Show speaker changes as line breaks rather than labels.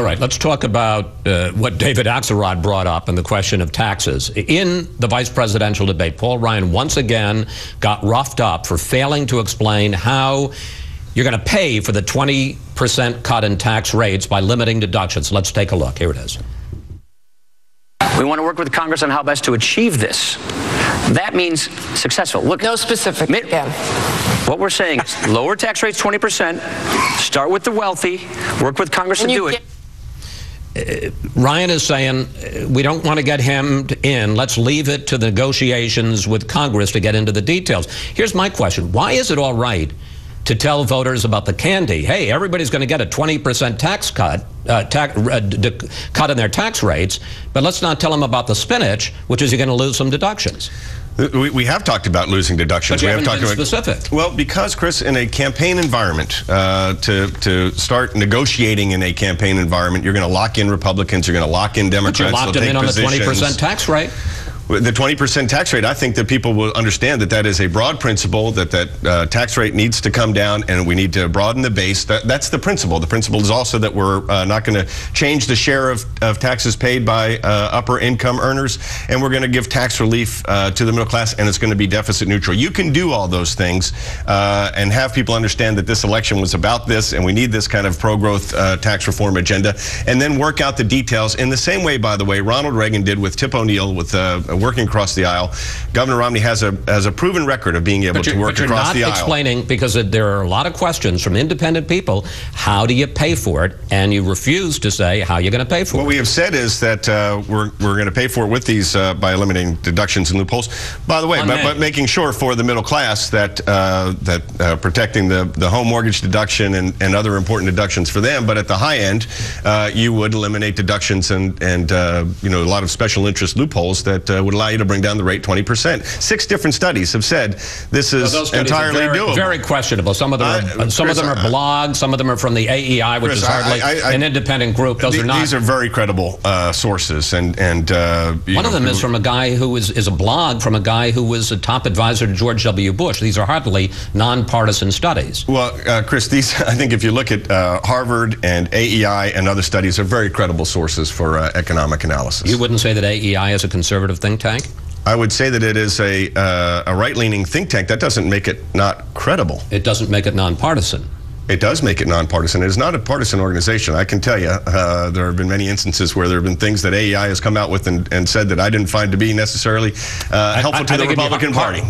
All right, let's talk about what David Axelrod brought up and the question of taxes. In the vice presidential debate, Paul Ryan once again got roughed up for failing to explain how you're going to pay for the 20% cut in tax rates by limiting deductions. Let's take a look. Here it is.
We want to work with Congress on how best to achieve this. That means successful. Look,
no specific.
What we're saying is lower tax rates 20%, start with the wealthy, work with Congress to do it.
Ryan is saying we don't want to get hemmed in. Let's leave it to the negotiations with Congress to get into the details. Here's my question. Why is it all right to tell voters about the candy? Hey, everybody's going to get a 20% tax cut, cut in their tax rates, but let's not tell them about the spinach, which is you're going to lose some deductions.
We have talked about losing deductions.
But you
we have
haven't
talked
been
about
specific.
Well, because, Chris, in a campaign environment, to start negotiating in a campaign environment, you're going to lock in Republicans, you're going to lock in Democrats.
But you locked them in on the 20% tax rate.
The 20% tax rate, I think that people will understand that that is a broad principle, that tax rate needs to come down and we need to broaden the base. That's the principle. The principle is also that we're not going to change the share of taxes paid by upper income earners, and we're going to give tax relief to the middle class, and it's going to be deficit neutral. You can do all those things and have people understand that this election was about this and we need this kind of pro-growth tax reform agenda, and then work out the details in the same way, by the way, Ronald Reagan did with Tip O'Neill with working across the aisle. Governor Romney has a proven record of being able to work across the aisle.
But you're not explaining, because there are a lot of questions from independent people, how do you pay for it? And you refuse to say how you're going to pay for it.
What we have said is that we're going to pay for it with these by eliminating deductions and loopholes. By the way, but making sure for the middle class that protecting the home mortgage deduction and other important deductions for them. But at the high end, you would eliminate deductions and you know, a lot of special interest loopholes that would allow you to bring down the rate 20%. 6 different studies have said this is entirely doable.
Very questionable. Some of them are blogs. Some of them are from the AEI, which is hardly an independent group. Those are not.
These are very credible sources, and
one of them is from a guy who is a blog from a guy who was a top advisor to George W. Bush. These are hardly nonpartisan studies.
Well, Chris, these, I think if you look at Harvard and AEI and other studies, are very credible sources for economic analysis.
You wouldn't say that AEI is a conservative think tank?
I would say that it is a right-leaning think tank. That doesn't make it not credible.
It doesn't make it nonpartisan.
It does make it nonpartisan. It is not a partisan organization. I can tell you there have been many instances where there have been things that AEI has come out with and said that I didn't find to be necessarily helpful to the Republican Party.